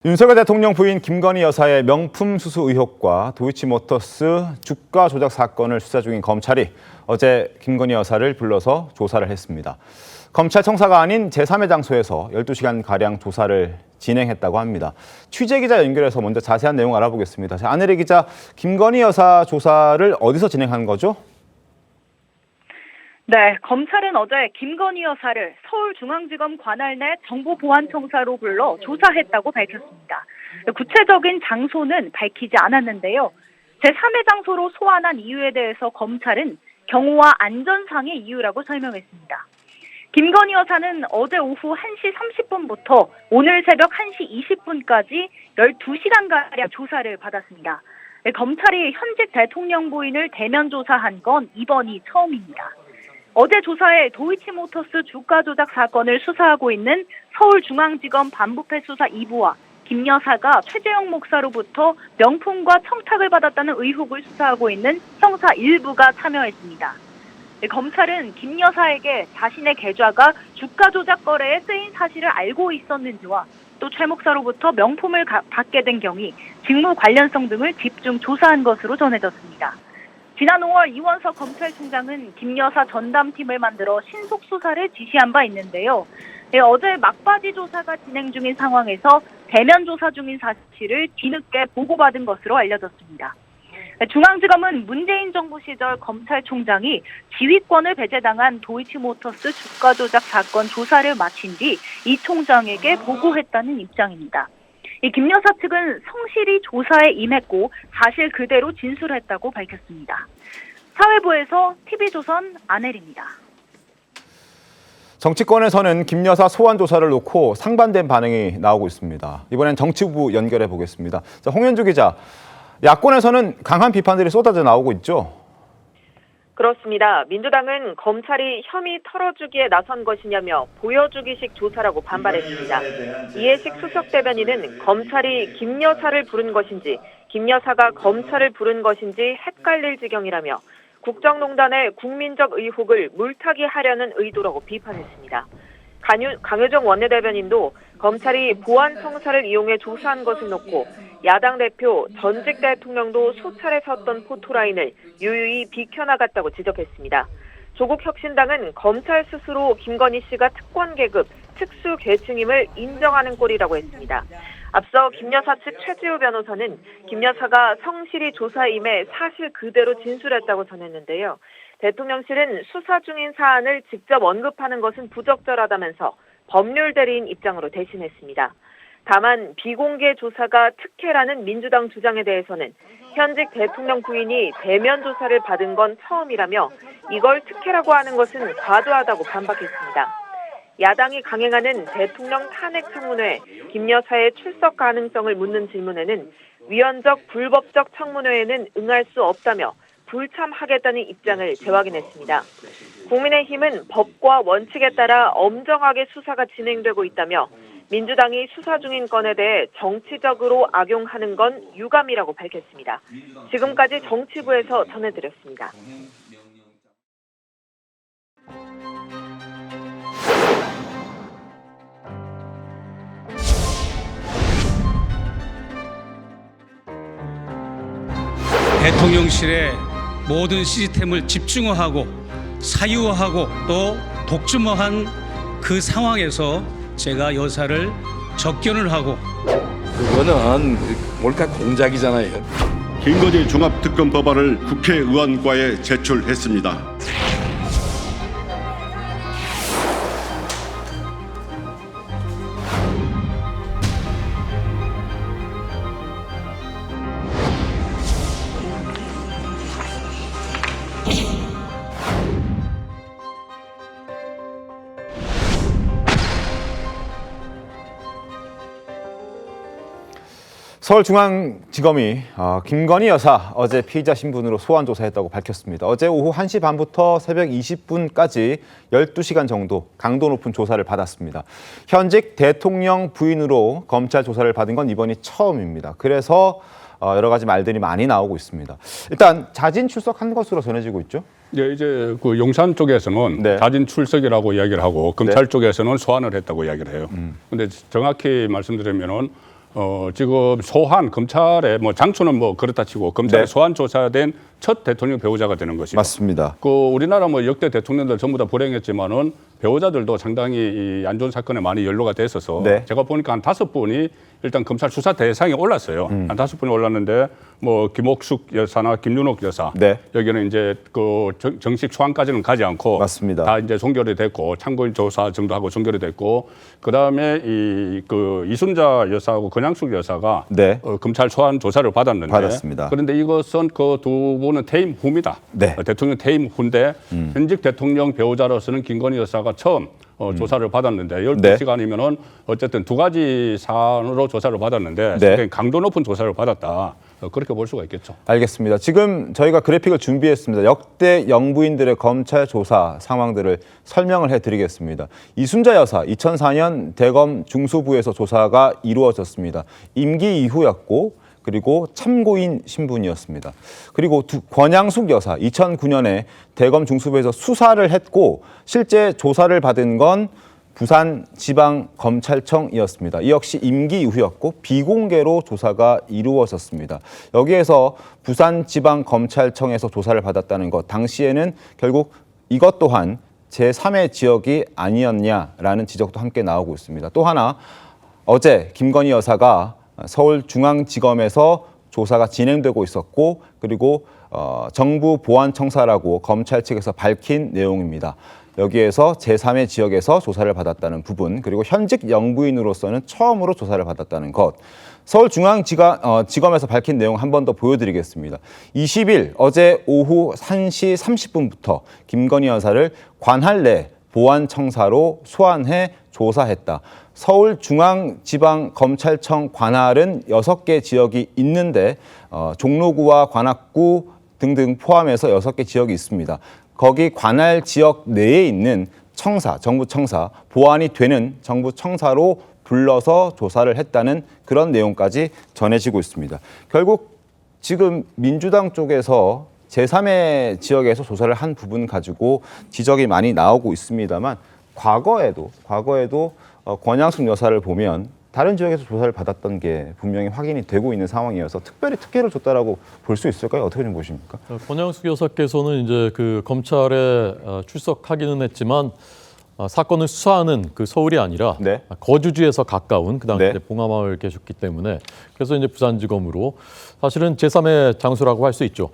윤석열 대통령 부인 김건희 여사의 명품 수수 의혹과 도이치모터스 주가 조작 사건을 수사 중인 검찰이 어제 김건희 여사를 불러서 조사를 했습니다. 검찰 청사가 아닌 제3의 장소에서 12시간가량 조사를 진행했다고 합니다. 취재기자 연결해서 먼저 자세한 내용 알아보겠습니다. 안혜리 기자, 김건희 여사 조사를 어디서 진행한 거죠? 네, 검찰은 어제 김건희 여사를 서울중앙지검 관할 내 정보보안청사로 불러 조사했다고 밝혔습니다. 구체적인 장소는 밝히지 않았는데요. 제3의 장소로 소환한 이유에 대해서 검찰은 경호와 안전상의 이유라고 설명했습니다. 김건희 여사는 어제 오후 1시 30분부터 오늘 새벽 1시 20분까지 12시간가량 조사를 받았습니다. 검찰이 현직 대통령 부인을 대면 조사한 건 이번이 처음입니다. 어제 조사에 도이치모터스 주가 조작 사건을 수사하고 있는 서울중앙지검 반부패 수사 2부와 김 여사가 최재형 목사로부터 명품과 청탁을 받았다는 의혹을 수사하고 있는 형사 1부가 참여했습니다. 검찰은 김 여사에게 자신의 계좌가 주가 조작 거래에 쓰인 사실을 알고 있었는지와 또 최 목사로부터 명품을 받게 된 경위, 직무 관련성 등을 집중 조사한 것으로 전해졌습니다. 지난 5월 이원석 검찰총장은 김 여사 전담팀을 만들어 신속 수사를 지시한 바 있는데요. 어제 막바지 조사가 진행 중인 상황에서 대면 조사 중인 사실을 뒤늦게 보고받은 것으로 알려졌습니다. 중앙지검은 문재인 정부 시절 검찰총장이 지휘권을 배제당한 도이치모터스 주가 조작 사건 조사를 마친 뒤 이 총장에게 보고했다는 입장입니다. 김 여사 측은 성실히 조사에 임했고 사실 그대로 진술했다고 밝혔습니다. 사회부에서 TV조선 안혜리입니다. 정치권에서는 김 여사 소환 조사를 놓고 상반된 반응이 나오고 있습니다. 이번엔 정치부 연결해 보겠습니다. 자, 홍현주 기자, 야권에서는 강한 비판들이 쏟아져 나오고 있죠? 그렇습니다. 민주당은 검찰이 혐의 털어주기에 나선 것이냐며 보여주기식 조사라고 반발했습니다. 이해식 수석대변인은 검찰이 김 여사를 부른 것인지 김 여사가 검찰을 부른 것인지 헷갈릴 지경이라며 국정농단의 국민적 의혹을 물타기 하려는 의도라고 비판했습니다. 강효정 원내대변인도 검찰이 보안청사를 이용해 조사한 것을 놓고 야당 대표 전직 대통령도 수차례 섰던 포토라인을 유유히 비켜나갔다고 지적했습니다. 조국 혁신당은 검찰 스스로 김건희 씨가 특권 계급, 특수 계층임을 인정하는 꼴이라고 했습니다. 앞서 김 여사 측 최지우 변호사는 김 여사가 성실히 조사에 임해 사실 그대로 진술했다고 전했는데요. 대통령실은 수사 중인 사안을 직접 언급하는 것은 부적절하다면서 법률 대리인 입장으로 대신했습니다. 다만 비공개 조사가 특혜라는 민주당 주장에 대해서는 현직 대통령 부인이 대면 조사를 받은 건 처음이라며 이걸 특혜라고 하는 것은 과도하다고 반박했습니다. 야당이 강행하는 대통령 탄핵 청문회, 김 여사의 출석 가능성을 묻는 질문에는 위헌적 불법적 청문회에는 응할 수 없다며 불참하겠다는 입장을 재확인했습니다. 국민의힘은 법과 원칙에 따라 엄정하게 수사가 진행되고 있다며 민주당이 수사 중인 건에 대해 정치적으로 악용하는 건 유감이라고 밝혔습니다. 지금까지 정치부에서 전해드렸습니다. 대통령실의 모든 시스템을 집중화하고 사유화하고 또 독점화한 그 상황에서 제가 여사를 접견을 하고 그거는 몰카 공작이잖아요. 김건희 종합특검 법안을 국회의원과에 제출했습니다. 서울중앙지검이 김건희 여사 어제 피의자 신분으로 소환 조사했다고 밝혔습니다. 어제 오후 1시 반부터 새벽 20분까지 12시간 정도 강도 높은 조사를 받았습니다. 현직 대통령 부인으로 검찰 조사를 받은 건 이번이 처음입니다. 그래서 여러 가지 말들이 많이 나오고 있습니다. 일단 자진 출석한 것으로 전해지고 있죠? 네, 이제 그 용산 쪽에서는 네. 자진 출석이라고 이야기를 하고 검찰 쪽에서는 소환을 했다고 이야기를 해요. 그런데 정확히 말씀드리면은 지금 소환 검찰에 뭐 장초는 뭐 그렇다 치고 검찰에 네. 소환 조사된 첫 대통령 배우자가 되는 것이죠. 맞습니다. 그 우리나라 뭐 역대 대통령들 전부 다 불행했지만은 배우자들도 상당히 이 안 좋은 사건에 많이 연루가 됐어서 네. 제가 보니까 한 5분이 일단 검찰 수사 대상에 올랐어요. 한 5분이 올랐는데 뭐 김옥숙 여사나 김윤옥 여사 네. 여기는 이제 그 정식 소환까지는 가지 않고 맞습니다. 다 이제 종결이 됐고 참고인 조사 정도 하고 종결이 됐고 그다음에 이 그 이순자 여사하고 권양숙 여사가 네. 검찰 소환 조사를 받았는데 받았습니다. 그런데 이것은 그 두 분은 퇴임 후입니다. 네. 대통령 퇴임 후인데 현직 대통령 배우자로서는 김건희 여사가 처음 조사를 받았는데 12시간이면은 어쨌든 두 가지 사안으로 조사를 받았는데 네. 굉장히 강도 높은 조사를 받았다. 그렇게 볼 수가 있겠죠. 알겠습니다. 지금 저희가 그래픽을 준비했습니다. 역대 영부인들의 검찰 조사 상황들을 설명을 해드리겠습니다. 이순자 여사 2004년 대검 중수부에서 조사가 이루어졌습니다. 임기 이후였고 그리고 참고인 신분이었습니다. 그리고 권양숙 여사 2009년에 대검 중수부에서 수사를 했고 실제 조사를 받은 건 부산지방검찰청이었습니다. 이 역시 임기 이후였고 비공개로 조사가 이루어졌습니다. 여기에서 부산지방검찰청에서 조사를 받았다는 것, 당시에는 결국 이것 또한 제3의 지역이 아니었냐라는 지적도 함께 나오고 있습니다. 또 하나, 어제 김건희 여사가 서울중앙지검에서 조사가 진행되고 있었고 그리고 정부 보안청사라고 검찰 측에서 밝힌 내용입니다. 여기에서 제3의 지역에서 조사를 받았다는 부분 그리고 현직 영부인으로서는 처음으로 조사를 받았다는 것. 서울중앙지검에서 밝힌 내용 한 번 더 보여드리겠습니다. 20일 어제 오후 1시 30분부터 김건희 여사를 관할 내 보안청사로 소환해 조사했다. 서울중앙지방검찰청 관할은 6개 지역이 있는데 종로구와 관악구 등등 포함해서 6개 지역이 있습니다. 거기 관할 지역 내에 있는 청사, 정부 청사, 보안이 되는 정부 청사로 불러서 조사를 했다는 그런 내용까지 전해지고 있습니다. 결국 지금 민주당 쪽에서 제3의 지역에서 조사를 한 부분 가지고 지적이 많이 나오고 있습니다만 과거에도 권양숙 여사를 보면 다른 지역에서 조사를 받았던 게 분명히 확인이 되고 있는 상황이어서 특별히 특혜를 줬다라고 볼 수 있을까요? 어떻게 좀 보십니까? 권양숙 여사께서는 이제 그 검찰에 출석하기는 했지만 사건을 수사하는 그 서울이 아니라 네. 거주지에서 가까운 그 당시에 네. 봉하마을 계셨기 때문에 그래서 이제 부산지검으로 사실은 제3의 장소라고 할 수 있죠.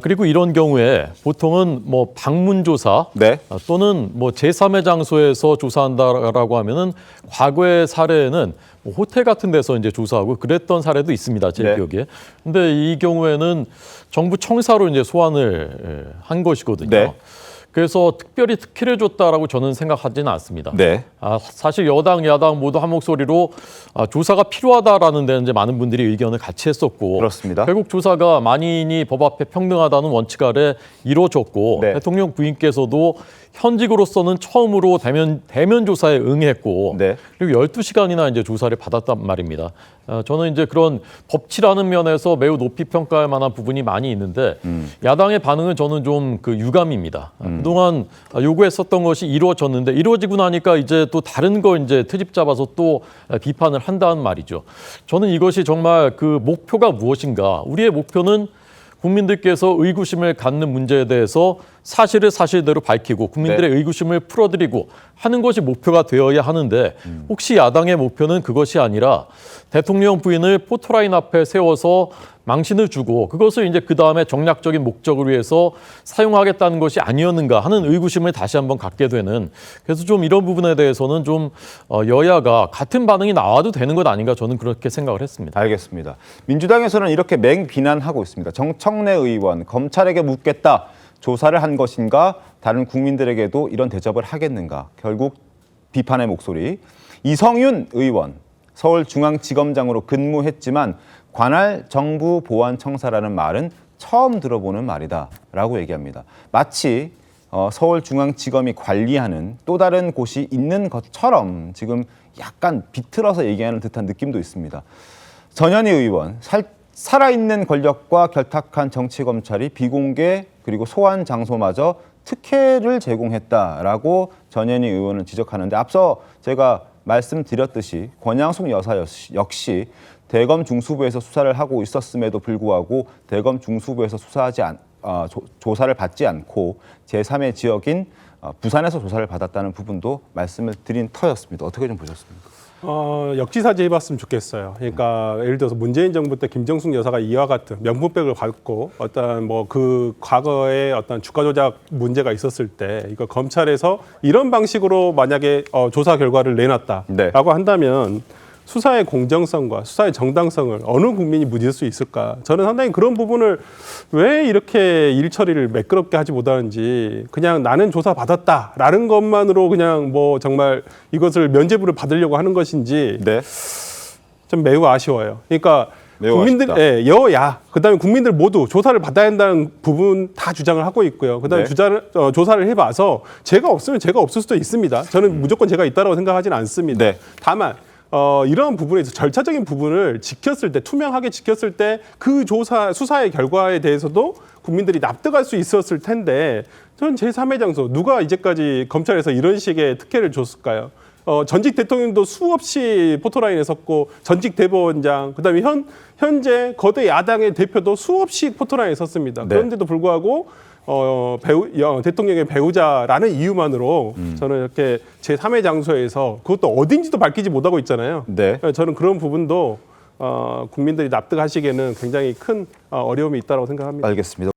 그리고 이런 경우에 보통은 뭐 방문 조사 네. 또는 뭐 제3의 장소에서 조사한다라고 하면은 과거의 사례는 뭐 호텔 같은 데서 이제 조사하고 그랬던 사례도 있습니다. 제 네. 기억에. 근데 이 경우에는 정부 청사로 이제 소환을 한 것이거든요. 네. 그래서 특별히 특혜를 줬다라고 저는 생각하지는 않습니다. 네. 사실 여당, 야당 모두 한 목소리로 조사가 필요하다라는 데는 이제 많은 분들이 의견을 같이 했었고 그렇습니다. 결국 조사가 만인이 법 앞에 평등하다는 원칙 아래 이루어졌고 네. 대통령 부인께서도 현직으로서는 처음으로 대면 조사에 응했고 네. 그리고 12시간이나 이제 조사를 받았단 말입니다. 저는 이제 그런 법치라는 면에서 매우 높이 평가할 만한 부분이 많이 있는데 야당의 반응은 저는 좀 그 유감입니다. 그동안 요구했었던 것이 이루어졌는데 이루어지고 나니까 이제 또 다른 거 이제 트집 잡아서 또 비판을 한다는 말이죠. 저는 이것이 정말 그 목표가 무엇인가? 우리의 목표는 국민들께서 의구심을 갖는 문제에 대해서 사실을 사실대로 밝히고 국민들의 네. 의구심을 풀어드리고 하는 것이 목표가 되어야 하는데 혹시 야당의 목표는 그것이 아니라 대통령 부인을 포토라인 앞에 세워서 망신을 주고 그것을 이제 그 다음에 정략적인 목적을 위해서 사용하겠다는 것이 아니었는가 하는 의구심을 다시 한번 갖게 되는 그래서 좀 이런 부분에 대해서는 좀 여야가 같은 반응이 나와도 되는 것 아닌가 저는 그렇게 생각을 했습니다. 알겠습니다. 민주당에서는 이렇게 맹비난하고 있습니다. 정청래 의원, 검찰에게 묻겠다. 조사를 한 것인가? 다른 국민들에게도 이런 대접을 하겠는가? 결국 비판의 목소리. 이성윤 의원, 서울중앙지검장으로 근무했지만 관할 정부보안청사라는 말은 처음 들어보는 말이다 라고 얘기합니다. 마치 서울중앙지검이 관리하는 또 다른 곳이 있는 것처럼 지금 약간 비틀어서 얘기하는 듯한 느낌도 있습니다. 전현희 의원, 살아있는 권력과 결탁한 정치검찰이 비공개 그리고 소환 장소마저 특혜를 제공했다라고 전현희 의원은 지적하는데 앞서 제가 말씀드렸듯이 권양숙 여사 역시 대검 중수부에서 수사를 하고 있었음에도 불구하고 대검 중수부에서 조사를 받지 않고 제3의 지역인 부산에서 조사를 받았다는 부분도 말씀을 드린 터였습니다. 어떻게 좀 보셨습니까? 역지사지 해봤으면 좋겠어요. 그러니까 예를 들어서 문재인 정부 때 김정숙 여사가 이와 같은 명품백을 받고 어떤 뭐 그 과거에 어떤 주가 조작 문제가 있었을 때 이거 검찰에서 이런 방식으로 만약에 조사 결과를 내놨다라고 네. 한다면 수사의 공정성과 수사의 정당성을 어느 국민이 믿을 수 있을까? 저는 상당히 그런 부분을 왜 이렇게 일 처리를 매끄럽게 하지 못하는지 그냥 나는 조사 받았다라는 것만으로 그냥 뭐 정말 이것을 면죄부를 받으려고 하는 것인지 네. 좀 매우 아쉬워요. 그러니까 매우 국민들, 아쉽다. 예, 여야, 그다음에 국민들 모두 조사를 받아야 한다는 부분 다 주장을 하고 있고요. 그다음에 네. 조사를 해봐서 제가 없으면 제가 없을 수도 있습니다. 저는 무조건 제가 있다라고 생각하지는 않습니다. 네. 다만 이런 부분에서 절차적인 부분을 지켰을 때 투명하게 지켰을 때 그 수사의 결과에 대해서도 국민들이 납득할 수 있었을 텐데 저는 제3의 장소 누가 이제까지 검찰에서 이런 식의 특혜를 줬을까요? 전직 대통령도 수없이 포토라인에 섰고 전직 대법원장 그다음에 현재 거대 야당의 대표도 수없이 포토라인에 섰습니다. 네. 그런데도 불구하고 대통령의 배우자라는 이유만으로 저는 이렇게 제3의 장소에서 그것도 어딘지도 밝히지 못하고 있잖아요. 네. 저는 그런 부분도 국민들이 납득하시기에는 굉장히 큰 어려움이 있다고 생각합니다. 알겠습니다.